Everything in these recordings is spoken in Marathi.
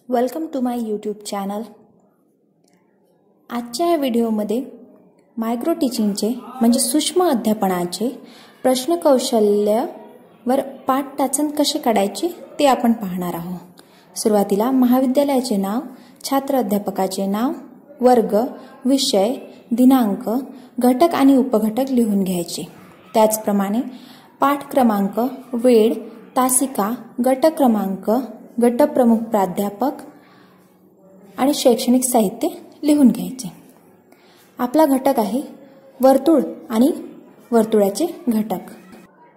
Welcome to my YouTube channel. आजच्या या व्हिडिओमध्ये मायक्रो टीचिंगचे म्हणजे सूक्ष्म अध्यापनाचे प्रश्न कौशल्यावर पाठ टाचण कसे काढायचे ते आपण पाहणार आहोत। सुरुवातीला महाविद्यालयाचे नाव, छात्र अध्यापकाचे नाव, वर्ग, विषय, दिनांक, घटक आणि उपघटक लिहून घ्यायचे। त्याचप्रमाणे पाठ क्रमांक, वेळ, तासिका, गट क्रमांक, गटप्रमुख प्राध्यापक आणि शैक्षणिक साहित्य लिहून घ्यायचे। आपला घटक आहे वर्तुळ आणि वर्तुळाचे घटक।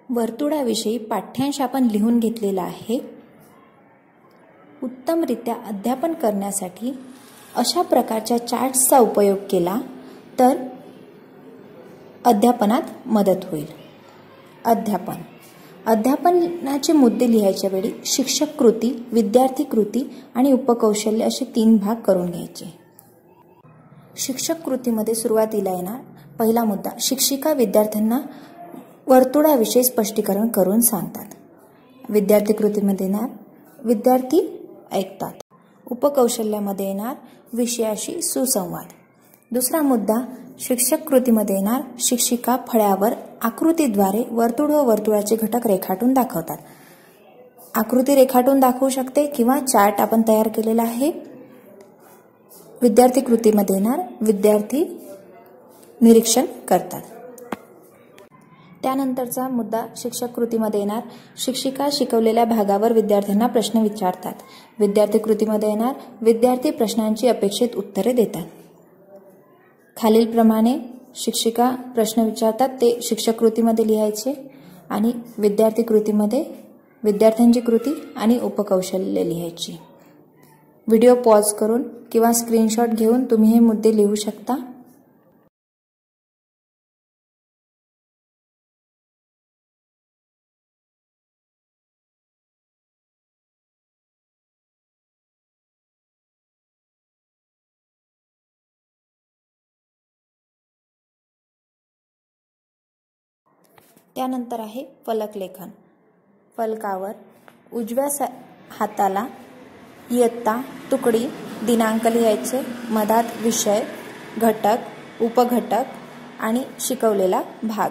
वर्तुळाविषयी पाठ्यांश आपण लिहून घेतलेला आहे। उत्तमरित्या अध्यापन करण्यासाठी अशा प्रकारच्या चार्ट्सचा उपयोग केला तर अध्यापनात मदत होईल। अध्यापनाचे मुद्दे लिहायच्या वेळी शिक्षक कृती, विद्यार्थी कृती आणि उपकौशल्य असे 3 भाग करून घ्यायचे। शिक्षक कृतीमध्ये सुरुवातीला येणार पहिला मुद्दा, शिक्षिका विद्यार्थ्यांना वर्तुळाविषयी स्पष्टीकरण करून सांगतात। विद्यार्थी कृतीमध्ये येणार विद्यार्थी ऐकतात। उपकौशल्यामध्ये येणार विषयाशी सुसंवाद। दुसरा मुद्दा शिक्षक कृतीमध्ये येणार शिक्षिका फळ्यावर आकृतीद्वारे वर्तुळ व वर्तुळाचे घटक रेखाटून दाखवतात। आकृती रेखाटून दाखवू शकते किंवा चार्ट आपण तयार केलेला आहे। विद्यार्थी कृतीमध्ये येणार विद्यार्थी निरीक्षण करतात। त्यानंतरचा मुद्दा शिक्षक कृतीमध्ये येणार शिक्षिका शिकवलेल्या भागावर विद्यार्थ्यांना प्रश्न विचारतात। विद्यार्थी कृतीमध्ये येणार विद्यार्थी प्रश्नांची अपेक्षित उत्तरे देतात। खालीलप्रमाणे शिक्षिका प्रश्न विचारतात ते शिक्षक कृतीमध्ये लिहायचे आणि विद्यार्थी कृतीमध्ये विद्यार्थ्यांची कृती आणि उपकौशल्य लिहायची। व्हिडिओ पॉज करून किंवा स्क्रीनशॉट घेऊन तुम्ही हे मुद्दे लिहू शकता। त्यानंतर आहे फलकलेखन। फलकावर उजव्या हाताला इयत्ता, तुकडी, दिनांक लिहायचे, मधात विषय, घटक, उपघटक आणि शिकवलेला भाग।